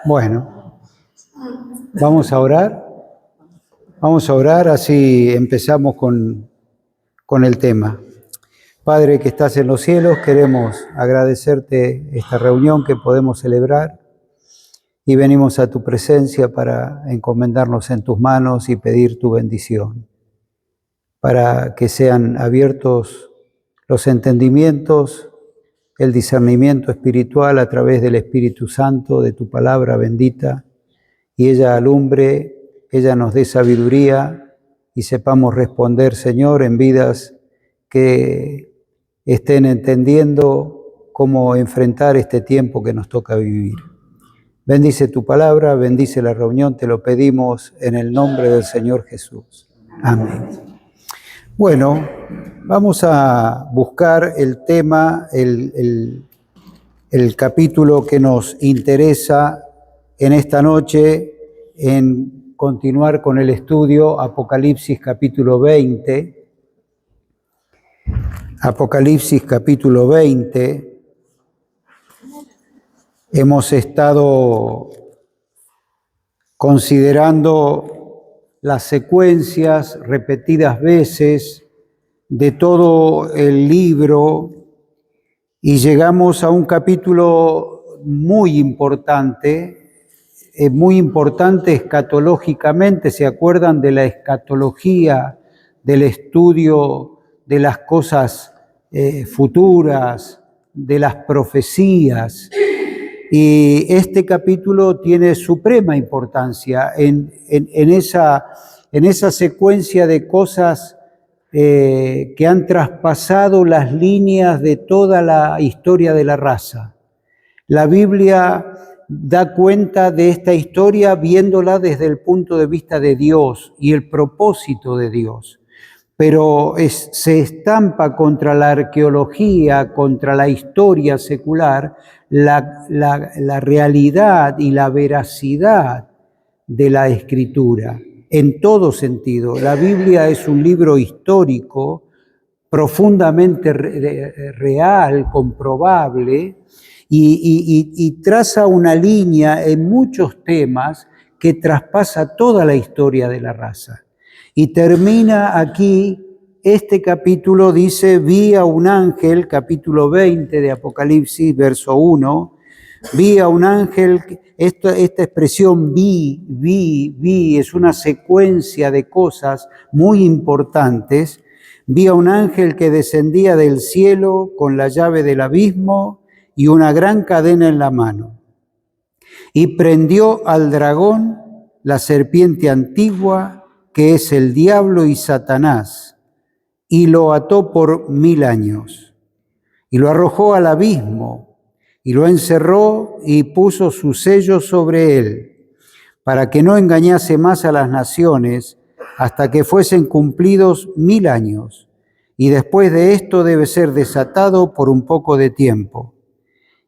Bueno, vamos a orar. Vamos a orar, así empezamos con el tema. Padre que estás en los cielos, queremos agradecerte esta reunión que podemos celebrar y venimos a tu presencia para encomendarnos en tus manos y pedir tu bendición, para que sean abiertos los entendimientos, el discernimiento espiritual a través del Espíritu Santo, de tu palabra bendita, y ella alumbre, ella nos dé sabiduría y sepamos responder, Señor, en vidas que estén entendiendo cómo enfrentar este tiempo que nos toca vivir. Bendice tu palabra, bendice la reunión, te lo pedimos en el nombre del Señor Jesús. Amén. Bueno, vamos a buscar el tema, el capítulo que nos interesa en esta noche, en continuar con el estudio, Apocalipsis capítulo 20. Apocalipsis capítulo 20. Hemos estado considerando las secuencias repetidas veces de todo el libro y llegamos a un capítulo muy importante escatológicamente. ¿Se acuerdan de la escatología, del estudio de las cosas futuras, de las profecías? Y este capítulo tiene suprema importancia en esa secuencia de cosas que han traspasado las líneas de toda la historia de la raza. La Biblia da cuenta de esta historia viéndola desde el punto de vista de Dios y el propósito de Dios. Pero se estampa contra la arqueología, contra la historia secular, la realidad y la veracidad de la Escritura, en todo sentido. La Biblia es un libro histórico, profundamente real, comprobable, y traza una línea en muchos temas que traspasa toda la historia de la raza. Y termina aquí, este capítulo dice, vi a un ángel, capítulo 20 de Apocalipsis, verso 1, vi a un ángel, esta expresión vi, es una secuencia de cosas muy importantes. Vi a un ángel que descendía del cielo con la llave del abismo y una gran cadena en la mano. Y prendió al dragón, la serpiente antigua, que es el diablo y Satanás, y lo ató por 1000 años. Y lo arrojó al abismo, y lo encerró y puso su sello sobre él, para que no engañase más a las naciones hasta que fuesen cumplidos 1000 años. Y después de esto debe ser desatado por un poco de tiempo.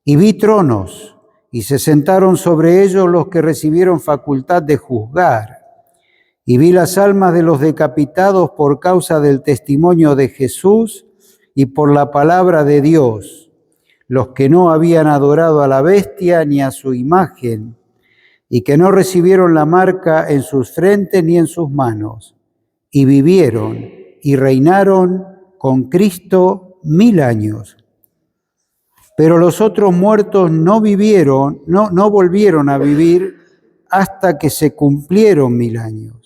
Y vi tronos, y se sentaron sobre ellos los que recibieron facultad de juzgar. Y vi las almas de los decapitados por causa del testimonio de Jesús y por la palabra de Dios, los que no habían adorado a la bestia ni a su imagen, y que no recibieron la marca en sus frentes ni en sus manos, y vivieron y reinaron con Cristo 1000 años. Pero los otros muertos no volvieron a vivir hasta que se cumplieron 1000 años.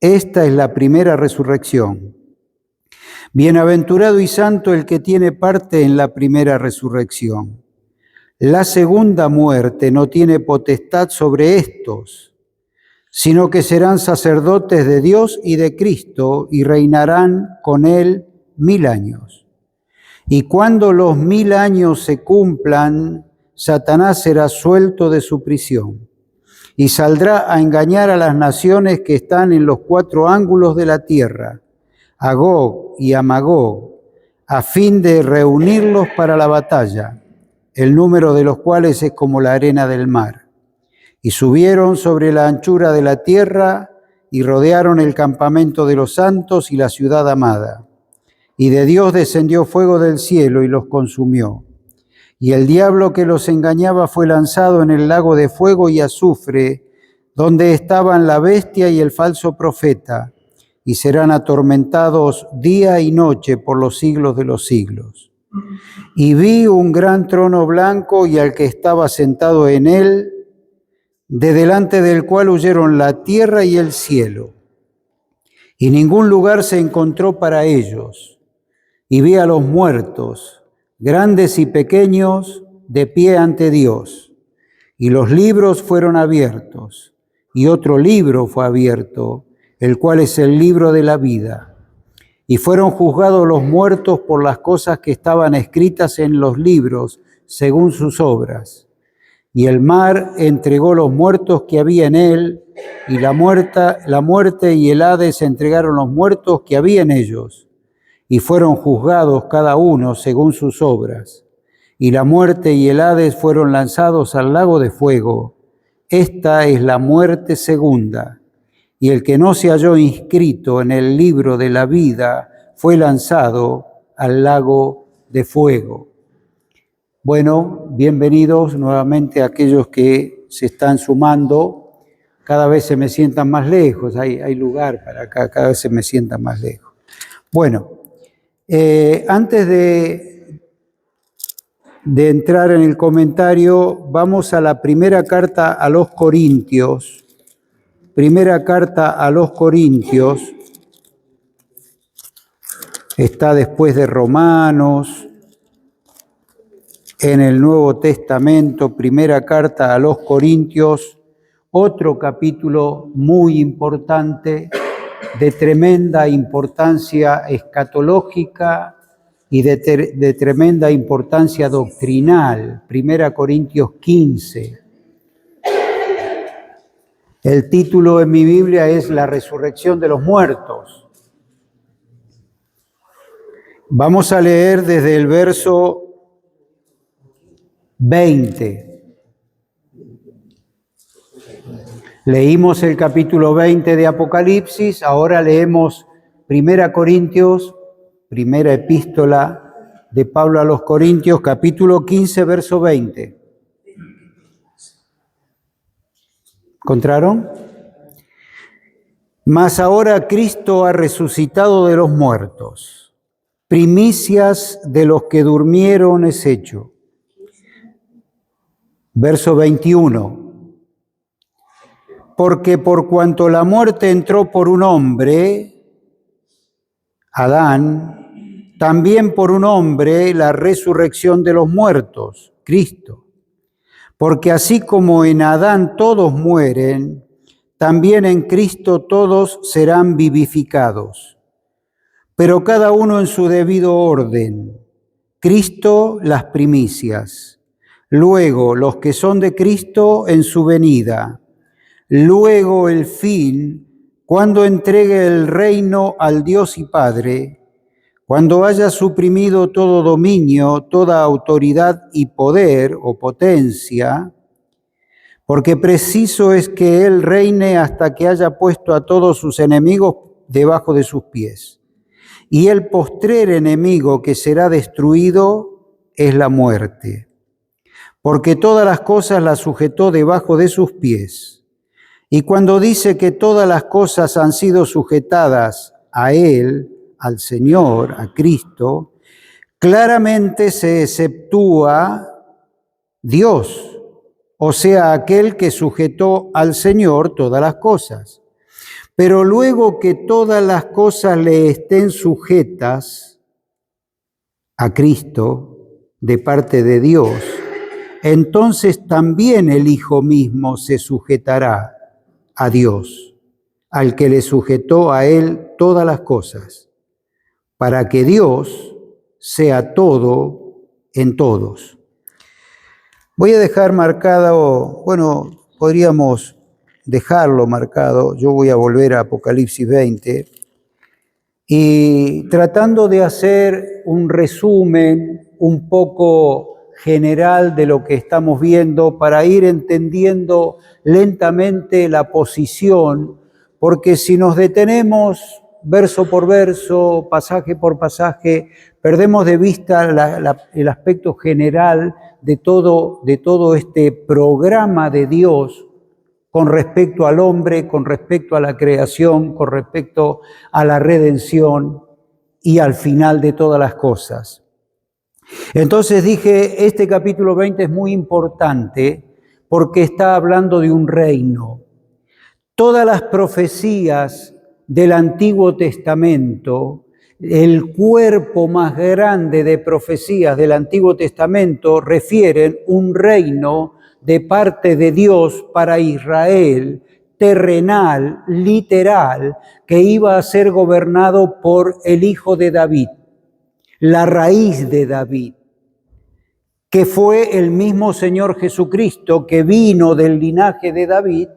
Esta es la primera resurrección. Bienaventurado y santo el que tiene parte en la primera resurrección. La segunda muerte no tiene potestad sobre estos, sino que serán sacerdotes de Dios y de Cristo y reinarán con él 1000 años. Y cuando los 1000 años se cumplan, Satanás será suelto de su prisión y saldrá a engañar a las naciones que están en los 4 ángulos de la tierra, a Gog y a Magog, a fin de reunirlos para la batalla, el número de los cuales es como la arena del mar. Y subieron sobre la anchura de la tierra y rodearon el campamento de los santos y la ciudad amada. Y de Dios descendió fuego del cielo y los consumió. Y el diablo que los engañaba fue lanzado en el lago de fuego y azufre, donde estaban la bestia y el falso profeta, y serán atormentados día y noche por los siglos de los siglos. Y vi un gran trono blanco y al que estaba sentado en él, de delante del cual huyeron la tierra y el cielo, y ningún lugar se encontró para ellos. Y vi a los muertos, grandes y pequeños, de pie ante Dios. Y los libros fueron abiertos, y otro libro fue abierto, el cual es el libro de la vida. Y fueron juzgados los muertos por las cosas que estaban escritas en los libros, según sus obras. Y el mar entregó los muertos que había en él, y la muerte y el Hades entregaron los muertos que había en ellos. Y fueron juzgados cada uno según sus obras. Y la muerte y el Hades fueron lanzados al lago de fuego. Esta es la muerte segunda. Y el que no se halló inscrito en el libro de la vida fue lanzado al lago de fuego. Bueno, bienvenidos nuevamente a aquellos que se están sumando. Cada vez se me sientan más lejos, hay lugar para acá, cada vez se me sientan más lejos. Bueno, antes de entrar en el comentario, vamos a la primera carta a los Corintios. Primera carta a los Corintios, está después de Romanos, en el Nuevo Testamento, primera carta a los Corintios, otro capítulo muy importante, de tremenda importancia escatológica y de tremenda importancia doctrinal, primera Corintios 15. El título en mi Biblia es La resurrección de los muertos. Vamos a leer desde el verso 20. Leímos el capítulo 20 de Apocalipsis, ahora leemos 1 Corintios, primera epístola de Pablo a los Corintios, capítulo 15, verso 20. ¿Encontraron? Mas ahora Cristo ha resucitado de los muertos, primicias de los que durmieron es hecho. Verso 21. Porque por cuanto la muerte entró por un hombre, Adán, también por un hombre la resurrección de los muertos, Cristo. Porque así como en Adán todos mueren, también en Cristo todos serán vivificados. Pero cada uno en su debido orden. Cristo las primicias. Luego los que son de Cristo en su venida. Luego el fin, cuando entregue el reino al Dios y Padre, cuando haya suprimido todo dominio, toda autoridad y poder o potencia, porque preciso es que Él reine hasta que haya puesto a todos sus enemigos debajo de sus pies. Y el postrer enemigo que será destruido es la muerte, porque todas las cosas las sujetó debajo de sus pies. Y cuando dice que todas las cosas han sido sujetadas a Él, al Señor, a Cristo, claramente se exceptúa Dios, o sea, aquel que sujetó al Señor todas las cosas. Pero luego que todas las cosas le estén sujetas a Cristo de parte de Dios, entonces también el Hijo mismo se sujetará a Dios, al que le sujetó a Él todas las cosas, para que Dios sea todo en todos. Voy a dejar marcado, bueno, podríamos dejarlo marcado, yo voy a volver a Apocalipsis 20, y tratando de hacer un resumen un poco general de lo que estamos viendo para ir entendiendo lentamente la posición, porque si nos detenemos verso por verso, pasaje por pasaje, perdemos de vista el aspecto general de todo este programa de Dios con respecto al hombre, con respecto a la creación, con respecto a la redención y al final de todas las cosas. Entonces dije, este capítulo 20 es muy importante porque está hablando de un reino. Todas las profecías del Antiguo Testamento, el cuerpo más grande de profecías del Antiguo Testamento refieren un reino de parte de Dios para Israel, terrenal, literal, que iba a ser gobernado por el hijo de David, la raíz de David, que fue el mismo Señor Jesucristo que vino del linaje de David,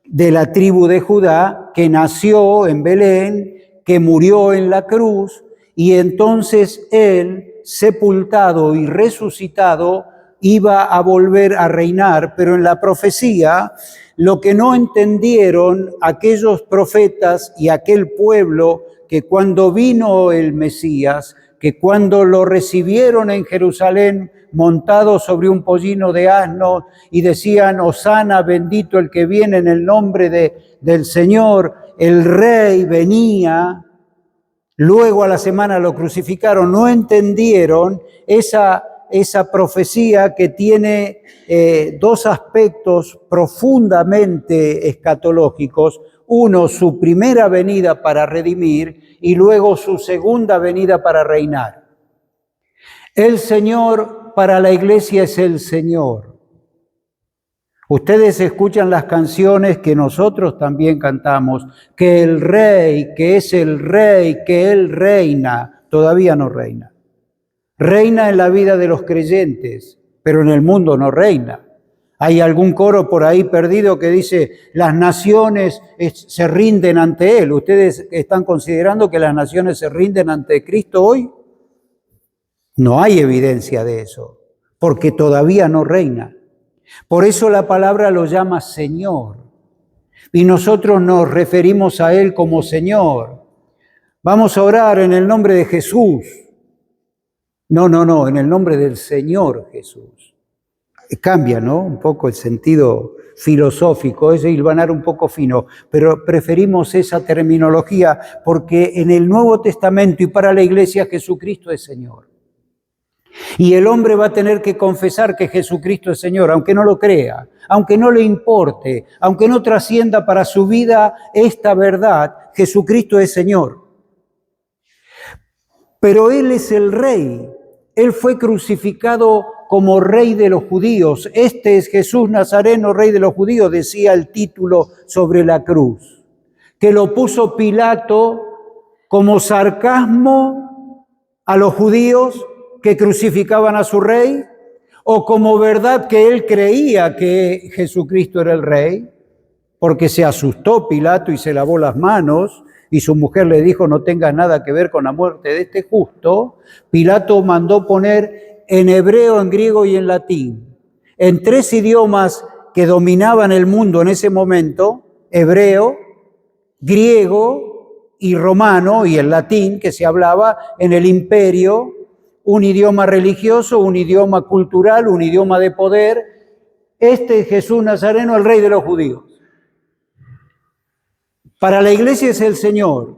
de la tribu de Judá, que nació en Belén, que murió en la cruz, y entonces él, sepultado y resucitado, iba a volver a reinar, pero en la profecía, lo que no entendieron aquellos profetas y aquel pueblo, que cuando vino el Mesías, que cuando lo recibieron en Jerusalén montado sobre un pollino de asno y decían, Hosana, bendito el que viene en el nombre del Señor, el rey venía, luego a la semana lo crucificaron, no entendieron esa profecía que tiene dos aspectos profundamente escatológicos. Uno, su primera venida para redimir y luego su segunda venida para reinar. El Señor para la iglesia es el Señor. Ustedes escuchan las canciones que nosotros también cantamos, que el Rey, que es el Rey, que Él reina, todavía no reina. Reina en la vida de los creyentes, pero en el mundo no reina. Hay algún coro por ahí perdido que dice, las naciones se rinden ante Él. ¿Ustedes están considerando que las naciones se rinden ante Cristo hoy? No hay evidencia de eso, porque todavía no reina. Por eso la palabra lo llama Señor, y nosotros nos referimos a Él como Señor. Vamos a orar en el nombre de Jesús. No, en el nombre del Señor Jesús. Cambia, ¿no? Un poco el sentido filosófico, es hilvanar un poco fino, pero preferimos esa terminología porque en el Nuevo Testamento y para la iglesia Jesucristo es Señor. Y el hombre va a tener que confesar que Jesucristo es Señor, aunque no lo crea, aunque no le importe, aunque no trascienda para su vida esta verdad, Jesucristo es Señor. Pero Él es el Rey. Él fue crucificado como Rey de los judíos. Este es Jesús Nazareno, Rey de los judíos, decía el título sobre la cruz, que lo puso Pilato como sarcasmo a los judíos que crucificaban a su rey, o como verdad que él creía que Jesucristo era el rey, porque se asustó Pilato y se lavó las manos, y su mujer le dijo, no tengas nada que ver con la muerte de este justo. Pilato mandó poner en hebreo, en griego y en latín, en tres idiomas que dominaban el mundo en ese momento, hebreo, griego y romano, y el latín que se hablaba en el imperio, un idioma religioso, un idioma cultural, un idioma de poder. Este es Jesús Nazareno, el Rey de los judíos. Para la iglesia es el Señor,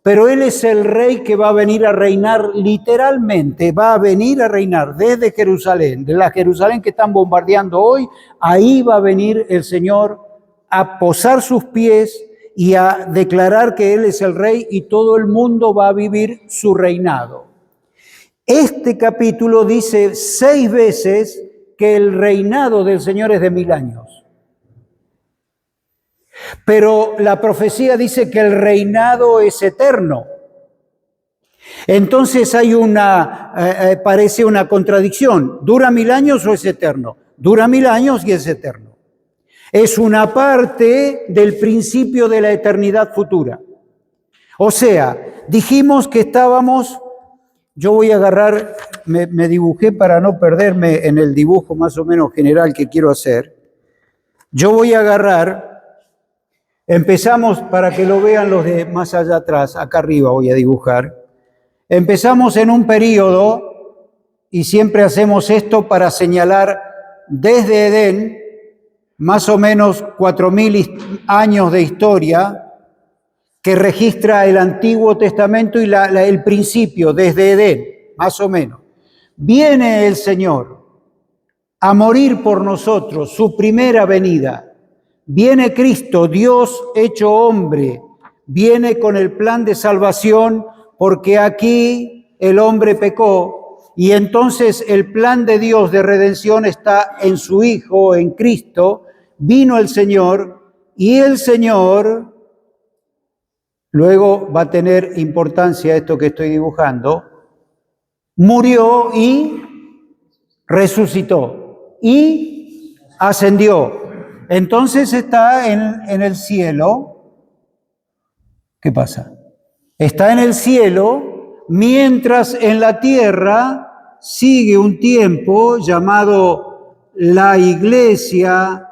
pero Él es el Rey que va a venir a reinar literalmente, va a venir a reinar desde Jerusalén, de la Jerusalén que están bombardeando hoy, ahí va a venir el Señor a posar sus pies y a declarar que Él es el Rey y todo el mundo va a vivir su reinado. Este capítulo dice 6 veces que el reinado del Señor es de 1000 años. Pero la profecía dice que el reinado es eterno. Entonces parece una contradicción. ¿Dura 1000 años o es eterno? Dura 1000 años y es eterno. Es una parte del principio de la eternidad futura. O sea, dijimos que estábamos... Yo voy a agarrar, me dibujé para no perderme en el dibujo más o menos general que quiero hacer. Yo voy a agarrar Empezamos, para que lo vean los de más allá atrás, acá arriba voy a dibujar. Empezamos en un periodo, y siempre hacemos esto para señalar desde Edén, más o menos 4.000 años de historia, que registra el Antiguo Testamento y el principio, desde Edén, más o menos. Viene el Señor a morir por nosotros, su primera venida. Viene Cristo, Dios hecho hombre, viene con el plan de salvación, porque aquí el hombre pecó, y entonces el plan de Dios de redención está en su Hijo, en Cristo. Vino el Señor, y el Señor, luego va a tener importancia esto que estoy dibujando, murió y resucitó, y ascendió. Entonces está en el cielo. ¿Qué pasa? Está en el cielo, mientras en la tierra sigue un tiempo llamado la Iglesia.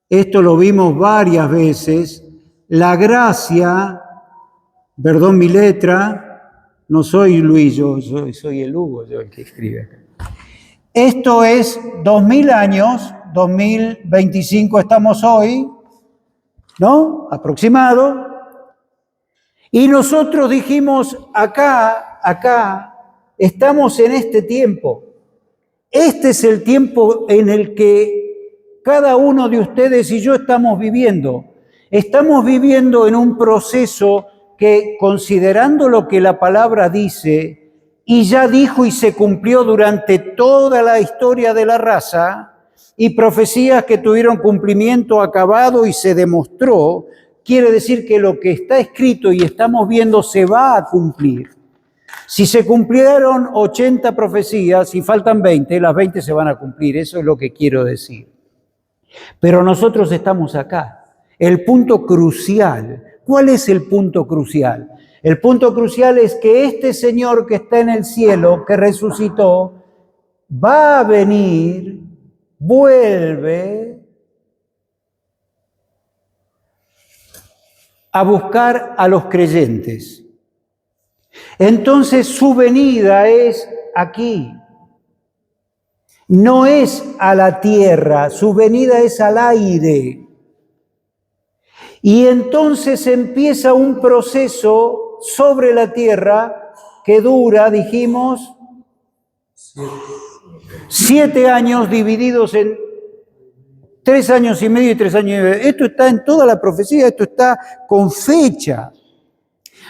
Esto lo vimos varias veces. La gracia, perdón mi letra, no soy Luis, yo soy el Hugo, yo el que escribe acá. Esto es 2000 años, 2025 estamos hoy, ¿no? Aproximado. Y nosotros dijimos, acá, estamos en este tiempo. Este es el tiempo en el que cada uno de ustedes y yo estamos viviendo. Estamos viviendo en un proceso que, considerando lo que la palabra dice, y ya dijo y se cumplió durante toda la historia de la raza, y profecías que tuvieron cumplimiento acabado y se demostró, quiere decir que lo que está escrito y estamos viendo se va a cumplir. Si se cumplieron 80 profecías y faltan 20, las 20 se van a cumplir, eso es lo que quiero decir. Pero nosotros estamos acá. El punto crucial, ¿cuál es el punto crucial? El punto crucial es que este Señor que está en el cielo, que resucitó, va a venir, vuelve a buscar a los creyentes. Entonces su venida es aquí. No es a la tierra, su venida es al aire. Y entonces empieza un proceso sobre la tierra que dura, dijimos, 7 años divididos en 3 años y medio y 3 años y medio. Esto está en toda la profecía, esto está con fecha.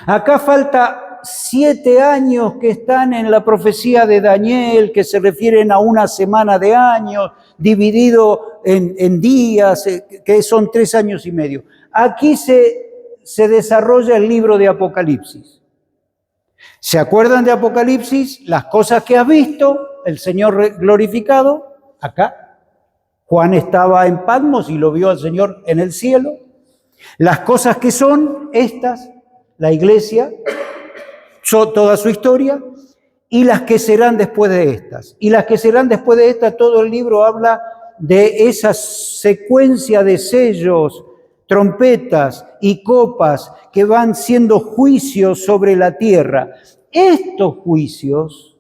Acá falta 7 años que están en la profecía de Daniel, que se refieren a una semana de años, dividido en días, que son 3 años y medio. Aquí se desarrolla el libro de Apocalipsis. ¿Se acuerdan de Apocalipsis? Las cosas que has visto, el Señor glorificado, acá. Juan estaba en Patmos y lo vio al Señor en el cielo. Las cosas que son estas, la iglesia, toda su historia, y las que serán después de estas. Y las que serán después de estas, todo el libro habla de esa secuencia de sellos, trompetas y copas que van siendo juicios sobre la tierra. Estos juicios,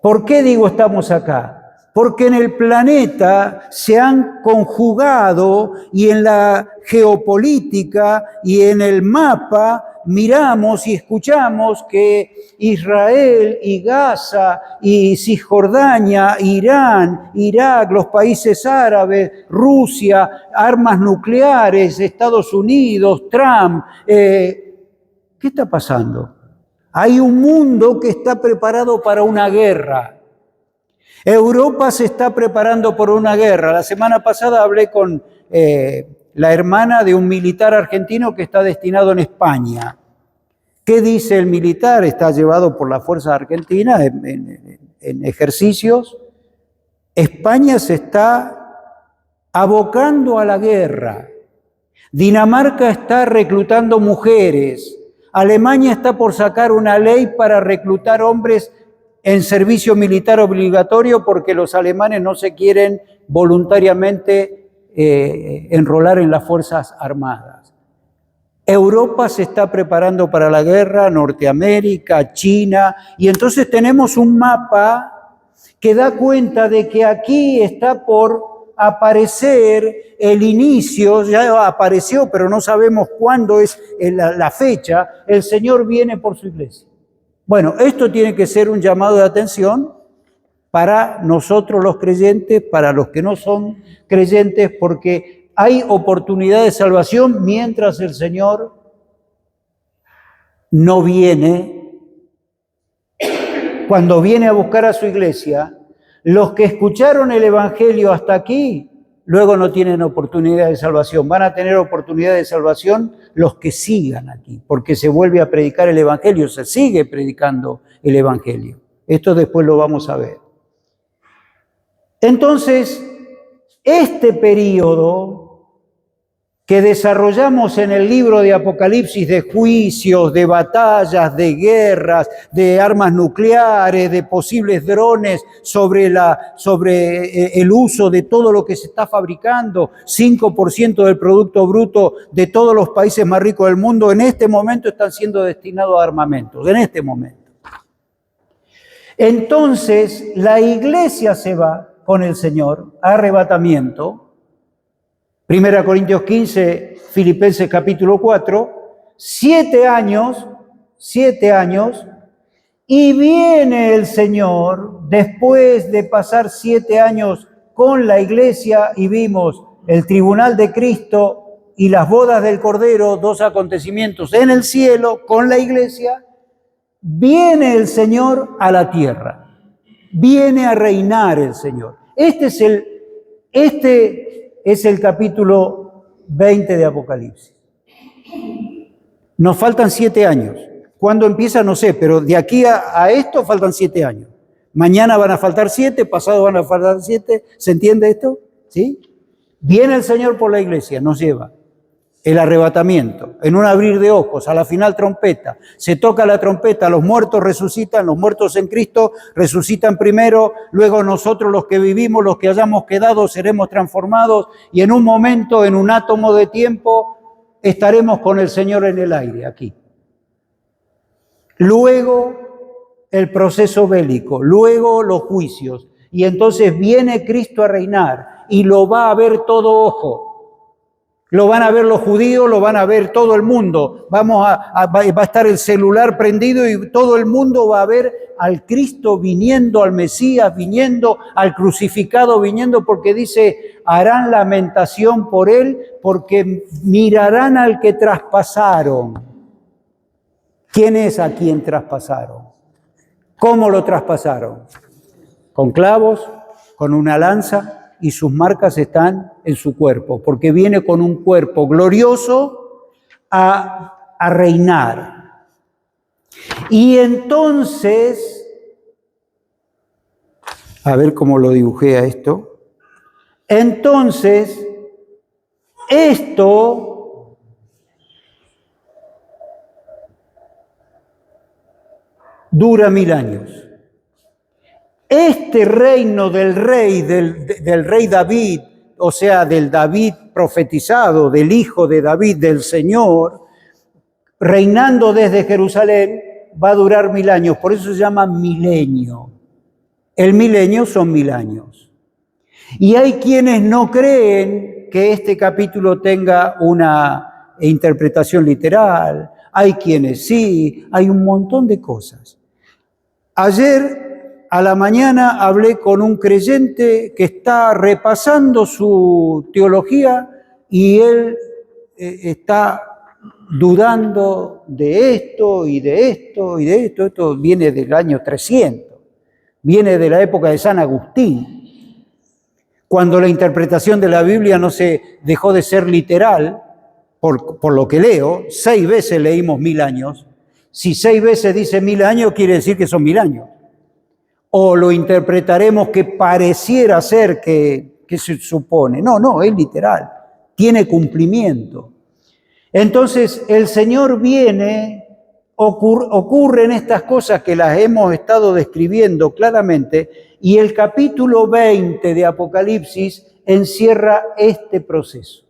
¿por qué digo estamos acá? Porque en el planeta se han conjugado y en la geopolítica y en el mapa miramos y escuchamos que Israel y Gaza y Cisjordania, Irán, Irak, los países árabes, Rusia, armas nucleares, Estados Unidos, Trump. ¿Qué está pasando? Hay un mundo que está preparado para una guerra. Europa se está preparando por una guerra. La semana pasada hablé con la hermana de un militar argentino que está destinado en España. ¿Qué dice el militar? Está llevado por la Fuerza Argentina en ejercicios. España se está abocando a la guerra. Dinamarca está reclutando mujeres. Alemania está por sacar una ley para reclutar hombres en servicio militar obligatorio porque los alemanes no se quieren voluntariamente enrolar en las Fuerzas Armadas. Europa se está preparando para la guerra, Norteamérica, China, y entonces tenemos un mapa que da cuenta de que aquí está por aparecer el inicio, ya apareció, pero no sabemos cuándo es la fecha, el Señor viene por su iglesia. Bueno, esto tiene que ser un llamado de atención para nosotros los creyentes, para los que no son creyentes, porque hay oportunidad de salvación mientras el Señor no viene. Cuando viene a buscar a su iglesia, los que escucharon el Evangelio hasta aquí, luego no tienen oportunidad de salvación. Van a tener oportunidad de salvación los que sigan aquí, porque se vuelve a predicar el Evangelio, se sigue predicando el Evangelio. Esto después lo vamos a ver. Entonces, este periodo que desarrollamos en el libro de Apocalipsis, de juicios, de batallas, de guerras, de armas nucleares, de posibles drones sobre el uso de todo lo que se está fabricando, 5% del Producto Bruto de todos los países más ricos del mundo, en este momento están siendo destinados a armamentos, en este momento. Entonces, la iglesia se va con el Señor, arrebatamiento. 1 Corintios 15, Filipenses capítulo 4, 7 años, y viene el Señor después de pasar 7 años con la iglesia, y vimos el tribunal de Cristo y las bodas del Cordero, 2 acontecimientos en el cielo con la iglesia. Viene el Señor a la tierra, viene a reinar el Señor. Este es el capítulo 20 de Apocalipsis. Nos faltan 7 años. ¿Cuándo empieza? No sé, pero de aquí a esto faltan 7 años. Mañana van a faltar 7, pasado van a faltar 7. ¿Se entiende esto? ¿Sí? Viene el Señor por la iglesia, nos lleva. El arrebatamiento, en un abrir de ojos, a la final trompeta, se toca la trompeta, los muertos resucitan, los muertos en Cristo resucitan primero, luego nosotros los que vivimos, los que hayamos quedado, seremos transformados y en un momento, en un átomo de tiempo, estaremos con el Señor en el aire, aquí. Luego el proceso bélico, luego los juicios, y entonces viene Cristo a reinar y lo va a ver todo ojo. Lo van a ver los judíos, lo van a ver todo el mundo. Va a estar el celular prendido y todo el mundo va a ver al Cristo viniendo, al Mesías viniendo, al crucificado viniendo, porque dice, harán lamentación por él, porque mirarán al que traspasaron. ¿Quién es a quien traspasaron? ¿Cómo lo traspasaron? Con clavos, con una lanza, y sus marcas están en su cuerpo, porque viene con un cuerpo glorioso a reinar. Y entonces, a ver cómo lo dibujé a esto. Entonces, esto dura 1000 años. Este reino del rey David, o sea, del David profetizado, del hijo de David, del Señor, reinando desde Jerusalén, va a durar 1000 años. Por eso se llama milenio. El milenio son 1000 años. Y hay quienes no creen que este capítulo tenga una interpretación literal. Hay quienes sí, hay un montón de cosas. Ayer a la mañana hablé con un creyente que está repasando su teología y él está dudando de esto y de esto y de esto. Esto viene del año 300, viene de la época de San Agustín, cuando la interpretación de la Biblia no se dejó de ser literal, por lo que leo. 6 veces leímos 1000 años. Si 6 veces dice 1000 años, quiere decir que son 1000 años. O lo interpretaremos que pareciera ser que se supone. No, es literal, tiene cumplimiento. Entonces el Señor viene, ocurren estas cosas que las hemos estado describiendo claramente, y el capítulo 20 de Apocalipsis encierra este proceso.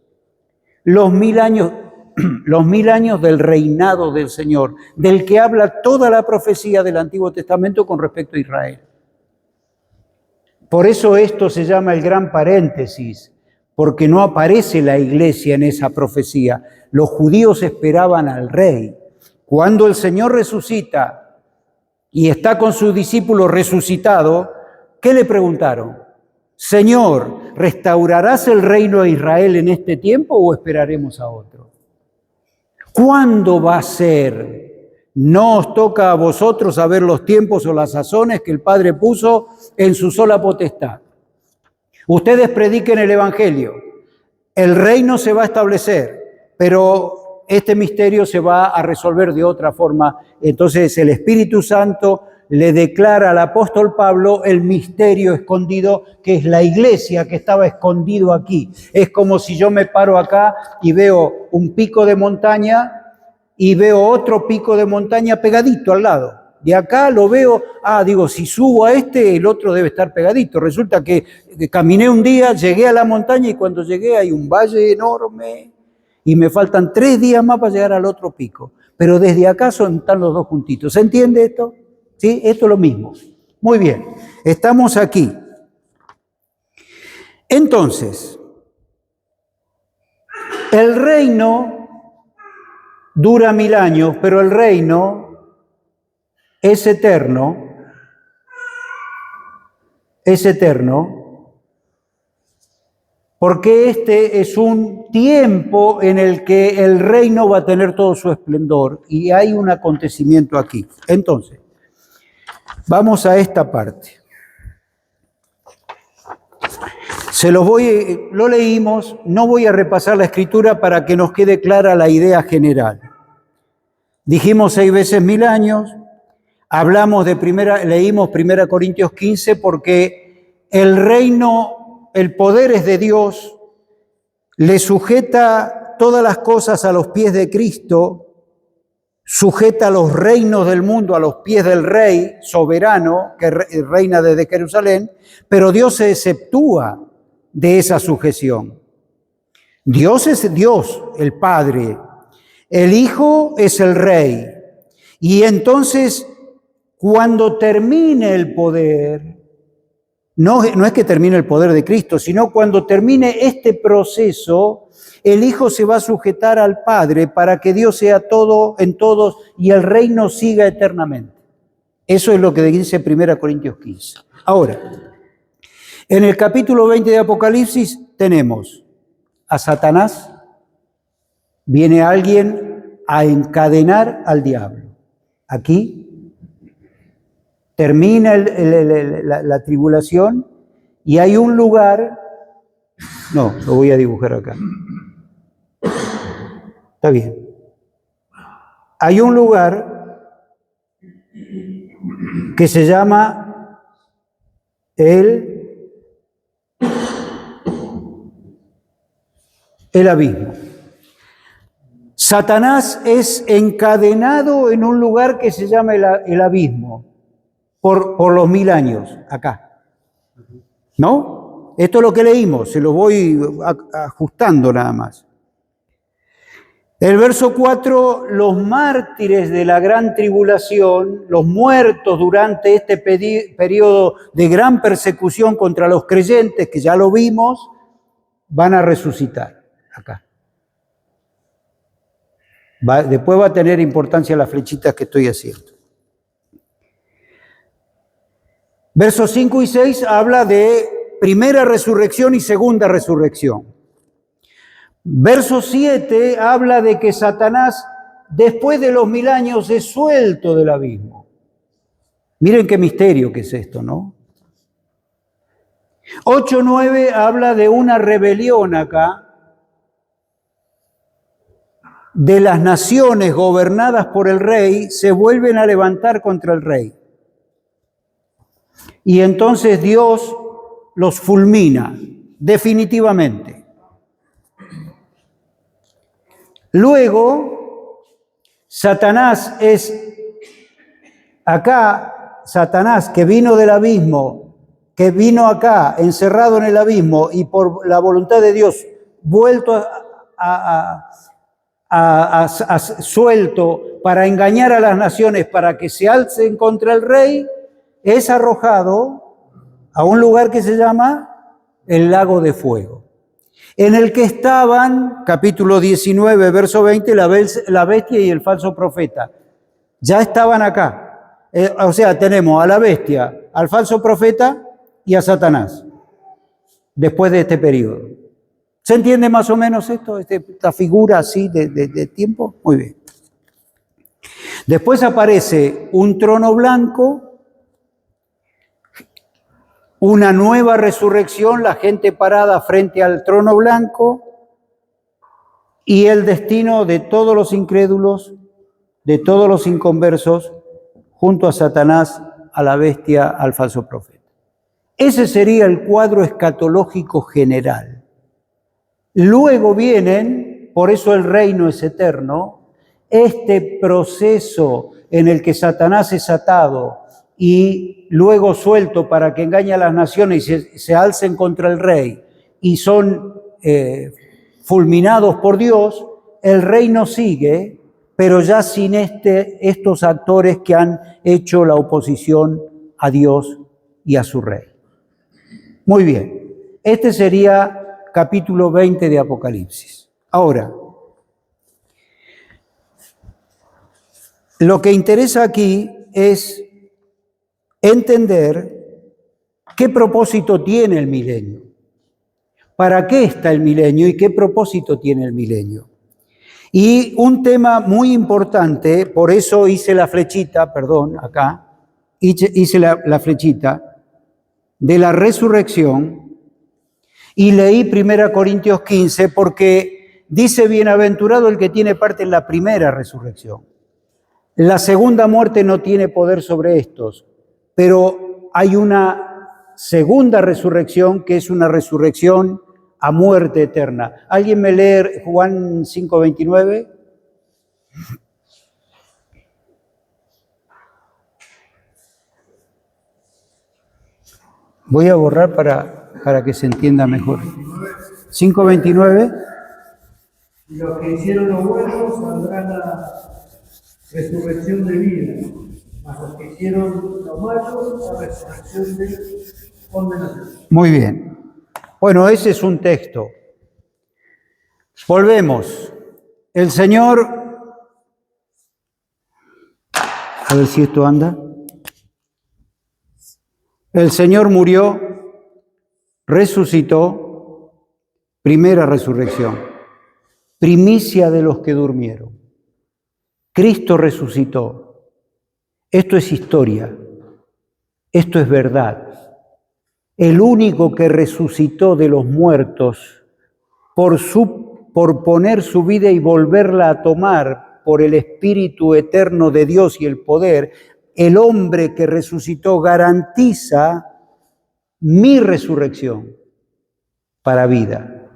Los 1000 años del reinado del Señor, del que habla toda la profecía del Antiguo Testamento con respecto a Israel. Por eso esto se llama el gran paréntesis, porque no aparece la iglesia en esa profecía. Los judíos esperaban al rey. Cuando el Señor resucita y está con sus discípulos resucitado, ¿qué le preguntaron? Señor, ¿restaurarás el reino de Israel en este tiempo o esperaremos a otro? ¿Cuándo va a ser? No os toca a vosotros saber los tiempos o las sazones que el Padre puso en su sola potestad. Ustedes prediquen el Evangelio. El reino se va a establecer, pero este misterio se va a resolver de otra forma. Entonces el Espíritu Santo le declara al apóstol Pablo el misterio escondido, que es la iglesia que estaba escondido aquí. Es como si yo me paro acá y veo un pico de montaña y veo otro pico de montaña pegadito al lado. De acá lo veo, digo, si subo a este, el otro debe estar pegadito. Resulta que caminé un día, llegué a la montaña y cuando llegué hay un valle enorme y me faltan 3 días más para llegar al otro pico. Pero desde acá están los dos juntitos. ¿Se entiende esto? ¿Sí? Esto es lo mismo. Muy bien, estamos aquí. Entonces, el reino dura 1000 años, pero el reino es eterno, porque este es un tiempo en el que el reino va a tener todo su esplendor y hay un acontecimiento aquí. Entonces, vamos a esta parte. Lo leímos, no voy a repasar la escritura para que nos quede clara la idea general. Dijimos 6 veces 1000 años, leímos 1 Corintios 15 porque el reino, el poder es de Dios, le sujeta todas las cosas a los pies de Cristo, sujeta los reinos del mundo a los pies del Rey soberano que reina desde Jerusalén, pero Dios se exceptúa de esa sujeción. Dios es Dios, el Padre, el Hijo es el Rey, y entonces cuando termine el poder, no es que termine el poder de Cristo, sino cuando termine este proceso, el Hijo se va a sujetar al Padre para que Dios sea todo en todos y el reino siga eternamente. Eso es lo que dice 1 Corintios 15. Ahora, en el capítulo 20 de Apocalipsis tenemos a Satanás, viene alguien a encadenar al diablo. Aquí termina la tribulación y hay un lugar, no, lo voy a dibujar acá. Está bien. Hay un lugar que se llama el abismo. Satanás es encadenado en un lugar que se llama el abismo por los 1000 años, acá. ¿No? Esto es lo que leímos, se lo voy ajustando nada más. El verso 4, los mártires de la gran tribulación, los muertos durante este periodo de gran persecución contra los creyentes, que ya lo vimos, van a resucitar acá. Después va a tener importancia las flechitas que estoy haciendo. Versos 5 y 6 habla de primera resurrección y segunda resurrección. Verso 7 habla de que Satanás, después de los 1000 años, es suelto del abismo. Miren qué misterio que es esto, ¿no? 8:9 habla de una rebelión acá, de las naciones gobernadas por el rey, se vuelven a levantar contra el rey. Y entonces Dios los fulmina definitivamente. Luego, Satanás que vino del abismo, que vino acá, encerrado en el abismo y por la voluntad de Dios, vuelto suelto para engañar a las naciones, para que se alcen contra el rey, es arrojado a un lugar que se llama el lago de fuego, en el que estaban, capítulo 19, verso 20, la bestia y el falso profeta. Ya estaban acá. O sea, tenemos a la bestia, al falso profeta y a Satanás, después de este periodo. ¿Se entiende más o menos esto, esta figura así de tiempo? Muy bien. Después aparece un trono blanco, una nueva resurrección, la gente parada frente al trono blanco y el destino de todos los incrédulos, de todos los inconversos, junto a Satanás, a la bestia, al falso profeta. Ese sería el cuadro escatológico general. Luego vienen, por eso el reino es eterno, este proceso en el que Satanás es atado y luego suelto para que engañe a las naciones y se alcen contra el rey y son fulminados por Dios. El reino sigue, pero ya sin estos actores que han hecho la oposición a Dios y a su rey. Muy bien, este sería capítulo 20 de Apocalipsis. Ahora, lo que interesa aquí es entender qué propósito tiene el milenio, para qué está el milenio y qué propósito tiene el milenio. Y un tema muy importante, por eso hice la flechita, acá, hice la flechita de la resurrección y leí 1 Corintios 15 porque dice: bienaventurado el que tiene parte en la primera resurrección. La segunda muerte no tiene poder sobre estos, pero hay una segunda resurrección que es una resurrección a muerte eterna. ¿Alguien me lee Juan 5:29? Voy a borrar para que se entienda mejor. 5:29. Y los que hicieron lo bueno saldrán a resurrección de vida, mas los que hicieron lo malo a resurrección de condenación. Muy bien. Bueno, ese es un texto. Volvemos. El Señor, a ver si esto anda. El Señor murió, resucitó, primera resurrección, primicia de los que durmieron. Cristo resucitó. Esto es historia, esto es verdad. El único que resucitó de los muertos por poner su vida y volverla a tomar por el Espíritu eterno de Dios y el poder, el hombre que resucitó garantiza mi resurrección para vida.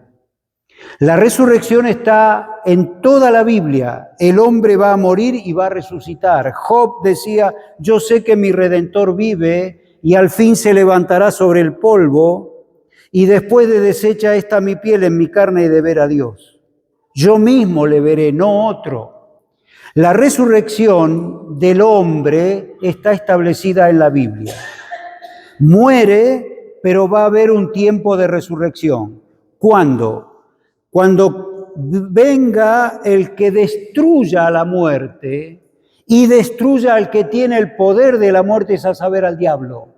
La resurrección está en toda la Biblia. El hombre va a morir y va a resucitar. Job decía: yo sé que mi Redentor vive y al fin se levantará sobre el polvo, y después de deshecha esta mi piel en mi carne y de ver a Dios. Yo mismo le veré, no otro. La resurrección del hombre está establecida en la Biblia. Muere, pero va a haber un tiempo de resurrección. ¿Cuándo? Cuando venga el que destruya a la muerte y destruya al que tiene el poder de la muerte, es a saber, al diablo.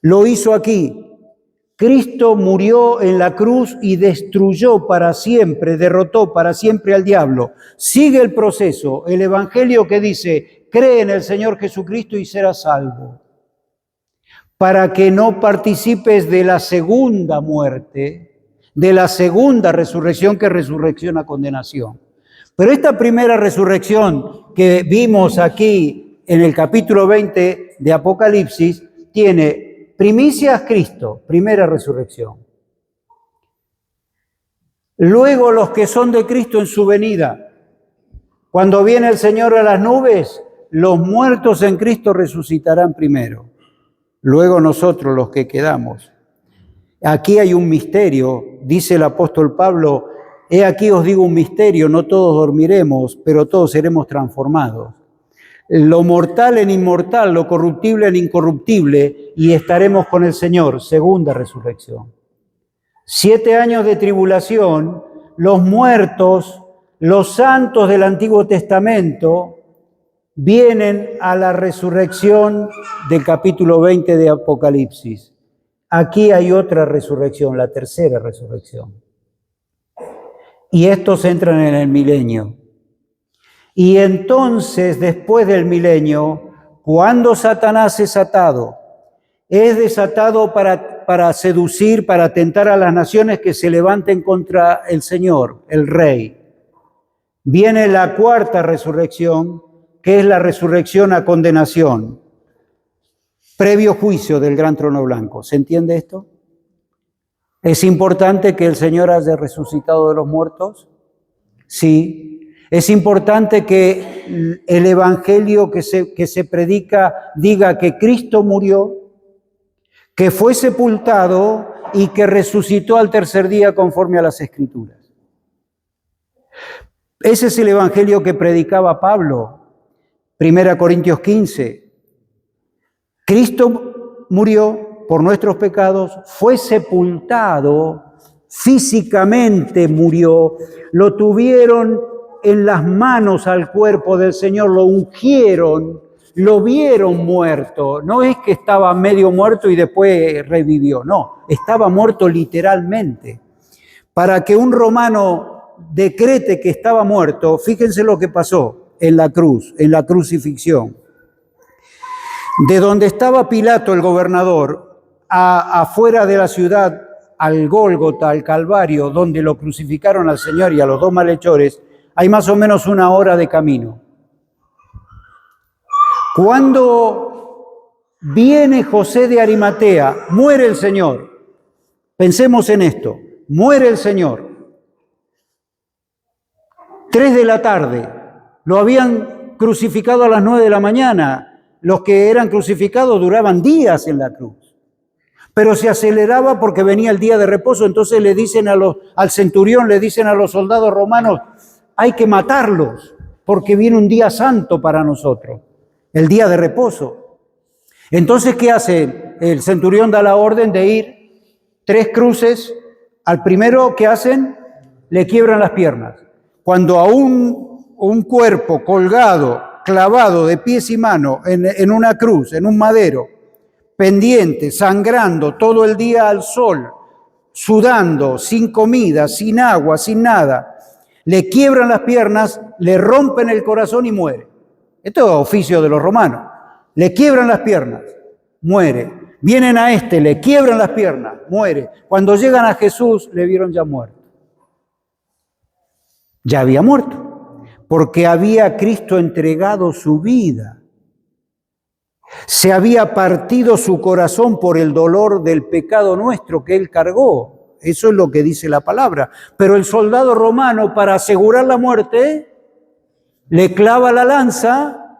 Lo hizo aquí. Cristo murió en la cruz y destruyó para siempre, derrotó para siempre al diablo. Sigue el proceso, el evangelio que dice: cree en el Señor Jesucristo y serás salvo. Para que no participes de la segunda muerte, de la segunda resurrección, que es resurrección a condenación. Pero esta primera resurrección que vimos aquí en el capítulo 20 de Apocalipsis tiene primicias Cristo, primera resurrección. Luego los que son de Cristo en su venida. Cuando viene el Señor a las nubes, los muertos en Cristo resucitarán primero. luego nosotros los que quedamos. Aquí hay un misterio, dice el apóstol Pablo, he aquí os digo un misterio, no todos dormiremos, pero todos seremos transformados. Lo mortal en inmortal, lo corruptible en incorruptible, y estaremos con el Señor, segunda resurrección. 7 años de tribulación, los muertos, los santos del Antiguo Testamento, vienen a la resurrección del capítulo 20 de Apocalipsis. Aquí hay otra resurrección, la tercera resurrección. Y estos entran en el milenio. Y entonces, después del milenio, cuando Satanás es desatado para seducir, para tentar a las naciones que se levanten contra el Señor, el Rey. Viene la cuarta resurrección, que es la resurrección a condenación, previo juicio del gran trono blanco. ¿Se entiende esto? ¿Es importante que el Señor haya resucitado de los muertos? Sí. ¿Es importante que el evangelio que se predica diga que Cristo murió, que fue sepultado y que resucitó al tercer día conforme a las Escrituras? Ese es el evangelio que predicaba Pablo, 1 Corintios 15. Cristo murió por nuestros pecados, fue sepultado, físicamente murió, lo tuvieron en las manos al cuerpo del Señor, lo ungieron, lo vieron muerto. No es que estaba medio muerto y después revivió, no, estaba muerto literalmente. Para que un romano decrete que estaba muerto, fíjense lo que pasó en la cruz, en la crucifixión. De donde estaba Pilato, el gobernador, afuera de la ciudad, al Gólgota, al Calvario, donde lo crucificaron al Señor y a los 2 malhechores, hay más o menos 1 hora de camino. Cuando viene José de Arimatea, muere el Señor. Pensemos en esto, muere el Señor. 3 de la tarde, lo habían crucificado a las 9 de la mañana. Los que eran crucificados duraban días en la cruz. Pero se aceleraba porque venía el día de reposo, entonces le dicen al centurión, le dicen a los soldados romanos, hay que matarlos, porque viene un día santo para nosotros, el día de reposo. Entonces, ¿qué hace? El centurión da la orden de ir 3 cruces. Al primero, ¿qué hacen? Le quiebran las piernas. Cuando a un cuerpo colgado, clavado de pies y manos en una cruz, en un madero, pendiente, sangrando todo el día al sol, sudando, sin comida, sin agua, sin nada, le quiebran las piernas, le rompen el corazón y muere. Esto es oficio de los romanos. Le quiebran las piernas, muere. Vienen a le quiebran las piernas, muere. Cuando llegan a Jesús, le vieron ya muerto. Ya había muerto, porque había Cristo entregado su vida. Se había partido su corazón por el dolor del pecado nuestro que Él cargó. Eso es lo que dice la palabra. Pero el soldado romano, para asegurar la muerte, le clava la lanza,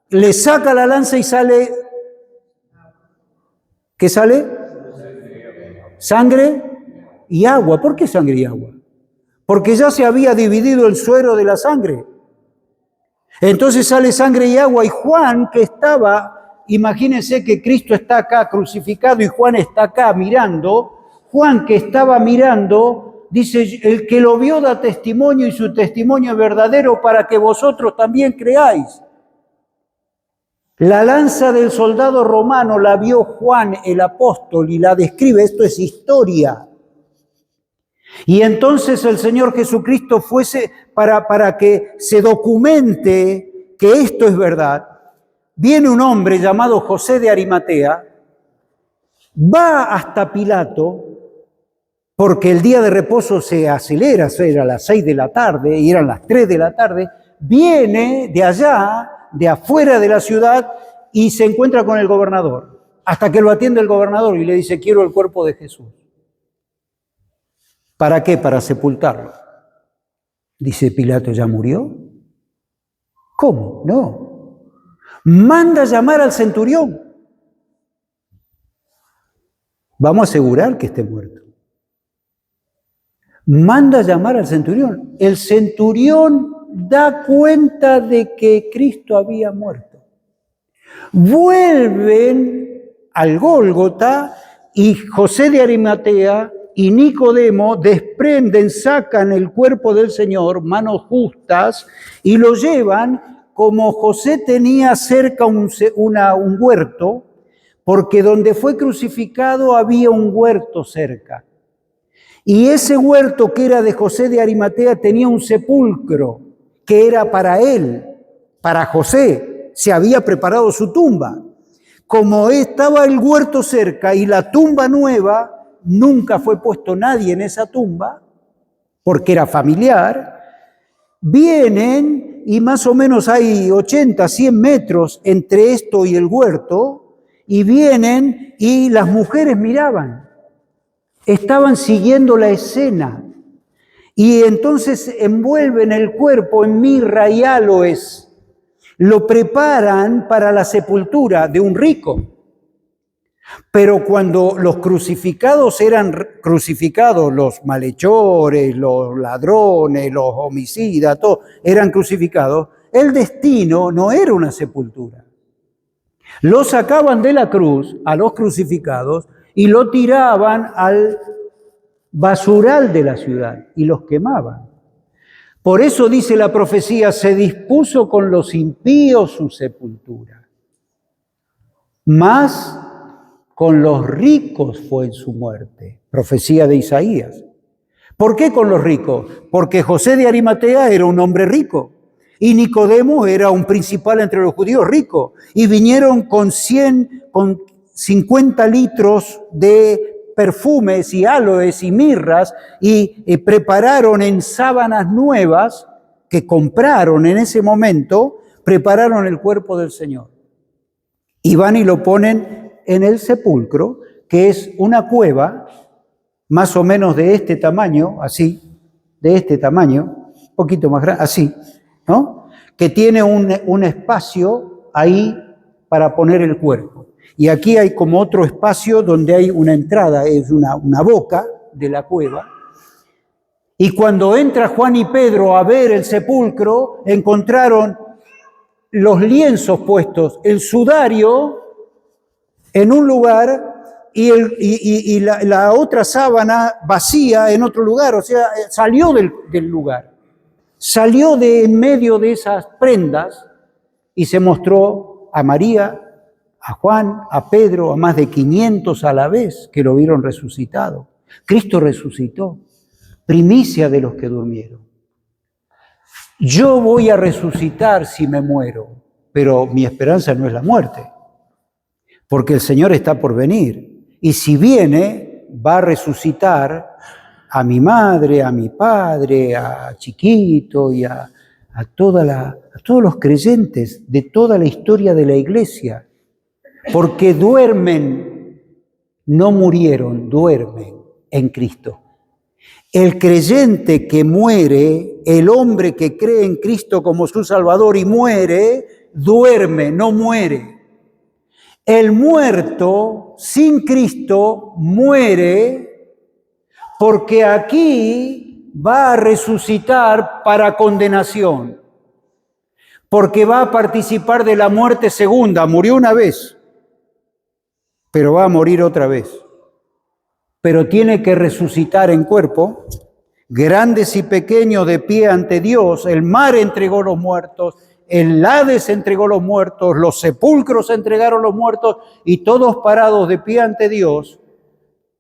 le saca la lanza y sale... ¿Qué sale? Sangre y agua. ¿Por qué sangre y agua? Porque ya se había dividido el suero de la sangre. Entonces sale sangre y agua, y Juan, que estaba, imagínense que Cristo está acá crucificado y Juan está acá mirando. Juan, que estaba mirando, dice, el que lo vio da testimonio y su testimonio es verdadero para que vosotros también creáis. La lanza del soldado romano la vio Juan el apóstol y la describe, esto es historia. Y entonces el Señor Jesucristo fuese, para que se documente que esto es verdad, viene un hombre llamado José de Arimatea, va hasta Pilato, porque el día de reposo se acelera, era las 6 de la tarde y eran las 3 de la tarde, viene de allá, de afuera de la ciudad, y se encuentra con el gobernador, hasta que lo atiende el gobernador y le dice, quiero el cuerpo de Jesús. ¿Para qué? Para sepultarlo. Dice Pilato, ¿ya murió? ¿Cómo? No. Manda llamar al centurión. Vamos a asegurar que esté muerto. Manda a llamar al centurión. El centurión da cuenta de que Cristo había muerto. Vuelven al Gólgota y José de Arimatea y Nicodemo desprenden, sacan el cuerpo del Señor, manos justas, y lo llevan. Como José tenía cerca un huerto, porque donde fue crucificado había un huerto cerca. Y ese huerto que era de José de Arimatea tenía un sepulcro que era para él, para José. Se había preparado su tumba. Como estaba el huerto cerca y la tumba nueva, nunca fue puesto nadie en esa tumba, porque era familiar. Vienen y más o menos hay 80, 100 metros entre esto y el huerto, y vienen y las mujeres miraban, estaban siguiendo la escena, y entonces envuelven el cuerpo en mirra y aloes, lo preparan para la sepultura de un rico. Pero cuando los crucificados eran crucificados, los malhechores, los ladrones, los homicidas, todos eran crucificados, el destino no era una sepultura. Los sacaban de la cruz a los crucificados y lo tiraban al basural de la ciudad y los quemaban. Por eso dice la profecía, se dispuso con los impíos su sepultura. Más con los ricos fue en su muerte. Profecía de Isaías. ¿Por qué con los ricos? Porque José de Arimatea era un hombre rico y Nicodemo era un principal entre los judíos rico. Y vinieron con 50 litros de perfumes y aloes y mirras y prepararon en sábanas nuevas que compraron en ese momento, prepararon el cuerpo del Señor. Y van y lo ponen en el sepulcro, que es una cueva más o menos de este tamaño, así, de este tamaño, un poquito más grande, así, ¿no? Que tiene un espacio ahí para poner el cuerpo. Y aquí hay como otro espacio donde hay una entrada, es una boca de la cueva. Y cuando entra Juan y Pedro a ver el sepulcro, encontraron los lienzos puestos, el sudario en un lugar y la otra sábana vacía en otro lugar, o sea, salió del lugar, salió de en medio de esas prendas y se mostró a María, a Juan, a Pedro, a más de 500 a la vez que lo vieron resucitado. Cristo resucitó, primicia de los que durmieron. Yo voy a resucitar si me muero, pero mi esperanza no es la muerte, porque el Señor está por venir. Y si viene, va a resucitar a mi madre, a mi padre, a Chiquito y a todos los creyentes de toda la historia de la iglesia. Porque duermen, no murieron, duermen en Cristo. El creyente que muere, el hombre que cree en Cristo como su Salvador y muere, duerme, no muere. El muerto sin Cristo muere porque aquí va a resucitar para condenación, porque va a participar de la muerte segunda. Murió una vez, pero va a morir otra vez. Pero tiene que resucitar en cuerpo, grandes y pequeños de pie ante Dios. El mar entregó los muertos, el Hades entregó los muertos, los sepulcros entregaron los muertos y todos parados de pie ante Dios,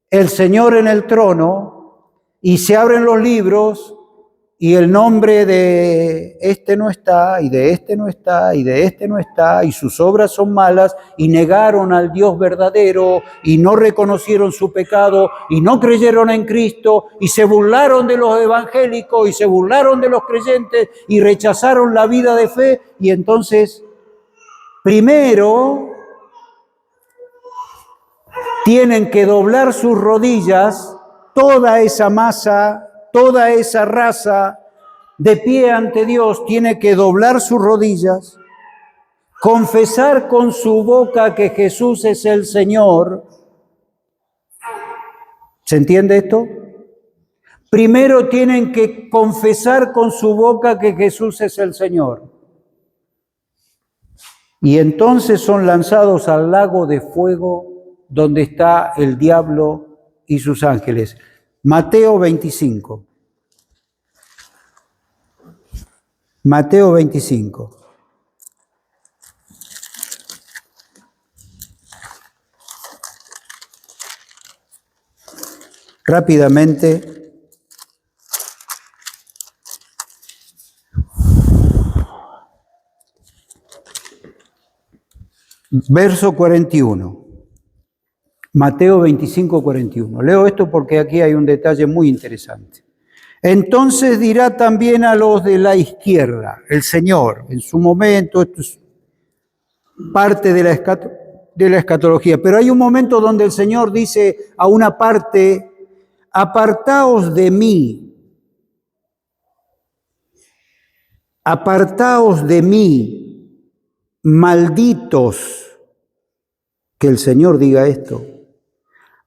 el Señor en el trono, y se abren los libros y el nombre de este no está, y de este no está, y de este no está, y sus obras son malas, y negaron al Dios verdadero, y no reconocieron su pecado, y no creyeron en Cristo, y se burlaron de los evangélicos, y se burlaron de los creyentes, y rechazaron la vida de fe, y entonces, primero, tienen que doblar sus rodillas, toda esa masa, toda esa raza de pie ante Dios tiene que doblar sus rodillas, confesar con su boca que Jesús es el Señor ¿Se entiende esto? Primero tienen que confesar con su boca que Jesús es el Señor. Y entonces son lanzados al lago de fuego donde está el diablo y sus ángeles. Mateo 25. Mateo 25. Rápidamente. Verso 41. Mateo 25, 41. Leo esto porque aquí hay un detalle muy interesante. Entonces dirá también a los de la izquierda, el Señor, en su momento, esto es parte de la escatología, pero hay un momento donde el Señor dice a una parte, apartaos de mí, malditos, que el Señor diga esto,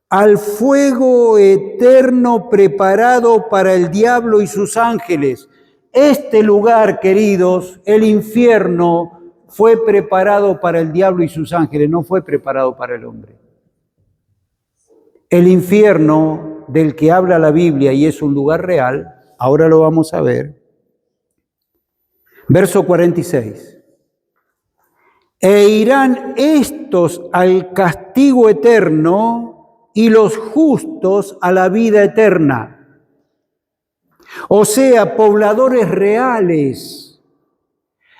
al fuego eterno preparado para el diablo y sus ángeles. Este lugar, queridos, el infierno, fue preparado para el diablo y sus ángeles, no fue preparado para el hombre. El infierno del que habla la Biblia y es un lugar real, ahora lo vamos a ver. Verso 46. E irán estos al castigo eterno y los justos a la vida eterna. O sea, pobladores reales.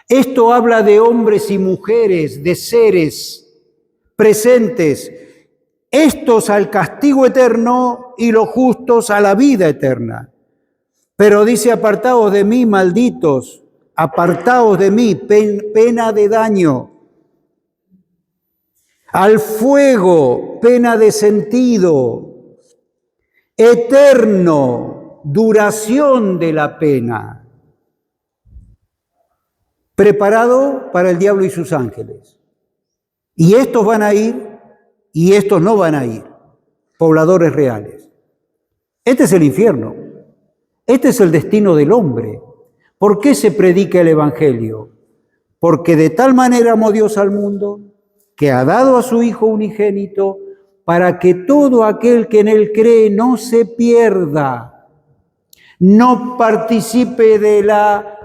Esto habla de hombres y mujeres, de seres presentes. Estos al castigo eterno y los justos a la vida eterna. Pero dice, apartaos de mí, malditos, apartaos de mí, pena de daño. Al fuego, pena de sentido, eterno, duración de la pena, preparado para el diablo y sus ángeles. Y estos van a ir y estos no van a ir, pobladores reales. Este es el infierno, este es el destino del hombre. ¿Por qué se predica el Evangelio? Porque de tal manera amó Dios al mundo, que ha dado a su Hijo unigénito, para que todo aquel que en Él cree no se pierda, no participe de la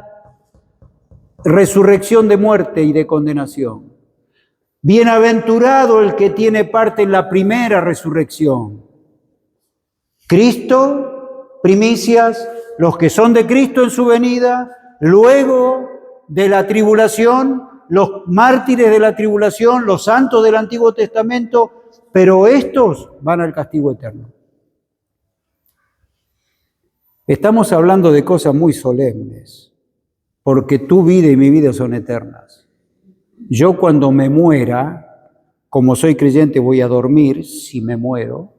resurrección de muerte y de condenación. Bienaventurado el que tiene parte en la primera resurrección. Cristo, primicias, los que son de Cristo en su venida, luego de la tribulación, los mártires de la tribulación, los santos del Antiguo Testamento, pero estos van al castigo eterno. Estamos hablando de cosas muy solemnes, porque tu vida y mi vida son eternas. Yo cuando me muera, como soy creyente voy a dormir, si me muero,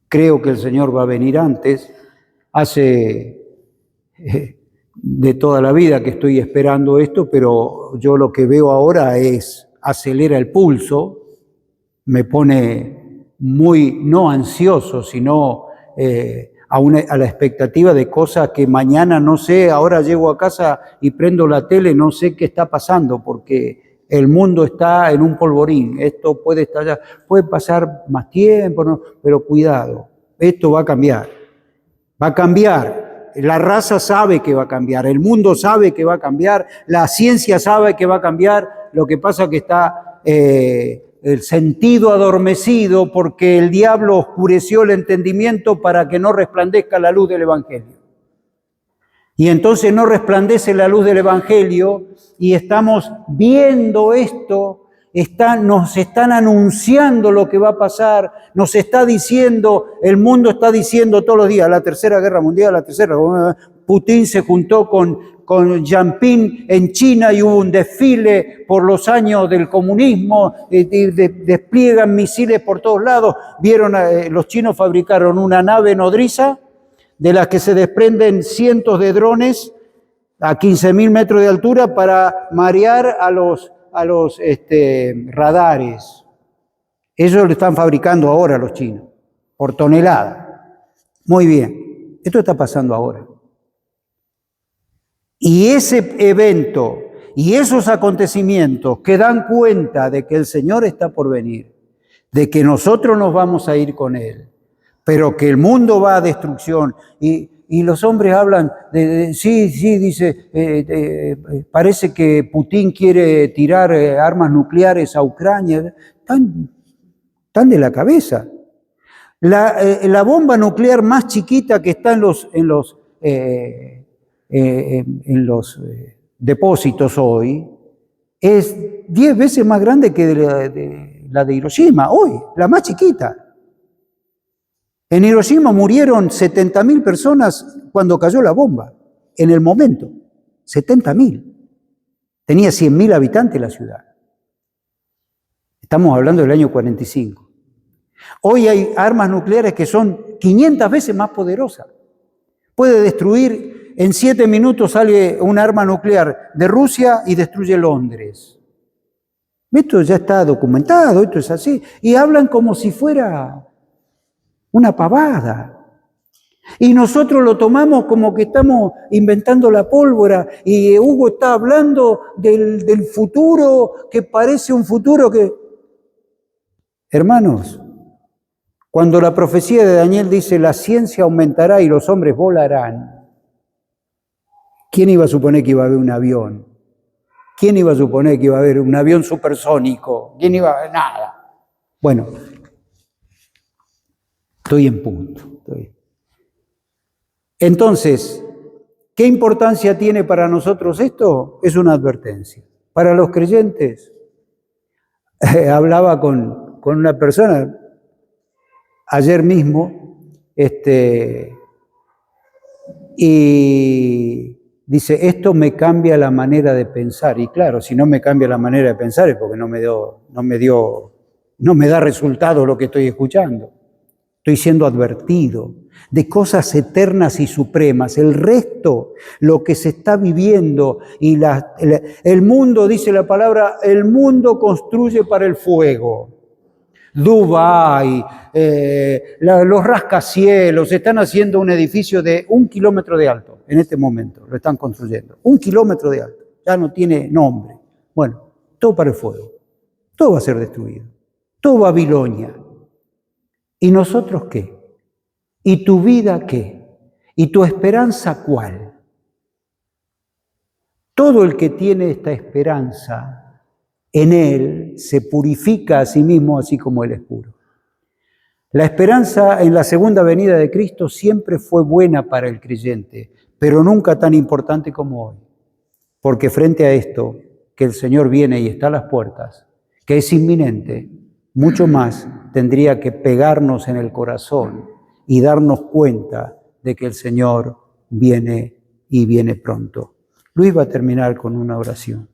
creo que el Señor va a venir antes, hace de toda la vida que estoy esperando esto, pero yo lo que veo ahora es, acelera el pulso, me pone muy, no ansioso, sino a la expectativa de cosas que mañana no sé, ahora llego a casa y prendo la tele, no sé qué está pasando, porque el mundo está en un polvorín, esto puede estallar, puede pasar más tiempo, ¿no? Pero cuidado, esto va a cambiar, la raza sabe que va a cambiar, el mundo sabe que va a cambiar, la ciencia sabe que va a cambiar, lo que pasa que está el sentido adormecido porque el diablo oscureció el entendimiento para que no resplandezca la luz del Evangelio. Y entonces no resplandece la luz del Evangelio y estamos viendo esto, nos están anunciando lo que va a pasar, nos está diciendo, el mundo está diciendo todos los días, la Tercera Guerra Mundial, Putin se juntó con Xi Jinping en China y hubo un desfile por los años del comunismo, despliegan misiles por todos lados. Vieron, los chinos fabricaron una nave nodriza de las que se desprenden cientos de drones a 15.000 metros de altura para marear a los radares. Ellos lo están fabricando ahora los chinos, por tonelada. Muy bien, esto está pasando ahora. Y ese evento y esos acontecimientos que dan cuenta de que el Señor está por venir, de que nosotros nos vamos a ir con Él, pero que el mundo va a destrucción y los hombres hablan sí, dice, parece que Putin quiere tirar armas nucleares a Ucrania, están de la cabeza. La bomba nuclear más chiquita que está en los depósitos hoy es 10 veces más grande que la de Hiroshima, hoy, la más chiquita. En Hiroshima murieron 70.000 personas cuando cayó la bomba, en el momento, 70.000. Tenía 100.000 habitantes la ciudad. Estamos hablando del año 45. Hoy hay armas nucleares que son 500 veces más poderosas. Puede destruir, en 7 minutos sale un arma nuclear de Rusia y destruye Londres. Esto ya está documentado, esto es así. Y hablan como si fuera una pavada. Y nosotros lo tomamos como que estamos inventando la pólvora y Hugo está hablando del futuro que parece un futuro que... Hermanos, cuando la profecía de Daniel dice la ciencia aumentará y los hombres volarán, ¿quién iba a suponer que iba a haber un avión? ¿Quién iba a suponer que iba a haber un avión supersónico? ¿Quién iba a haber nada? Bueno, estoy en punto. Entonces, ¿qué importancia tiene para nosotros esto? Es una advertencia. Para los creyentes, hablaba con una persona ayer mismo, y dice, esto me cambia la manera de pensar. Y claro, si no me cambia la manera de pensar es porque no me da resultado lo que estoy escuchando. Estoy siendo advertido de cosas eternas y supremas. El resto, lo que se está viviendo, y el mundo, dice la palabra, el mundo construye para el fuego. Dubái, los rascacielos, están haciendo un edificio de 1 kilómetro de alto en este momento, lo están construyendo. 1 kilómetro de alto, ya no tiene nombre. Bueno, todo para el fuego, todo va a ser destruido, todo Babilonia. ¿Y nosotros qué? ¿Y tu vida qué? ¿Y tu esperanza cuál? Todo el que tiene esta esperanza en Él se purifica a sí mismo, así como Él es puro. La esperanza en la segunda venida de Cristo siempre fue buena para el creyente, pero nunca tan importante como hoy. Porque frente a esto, que el Señor viene y está a las puertas, que es inminente, mucho más tendría que pegarnos en el corazón y darnos cuenta de que el Señor viene y viene pronto. Luis va a terminar con una oración.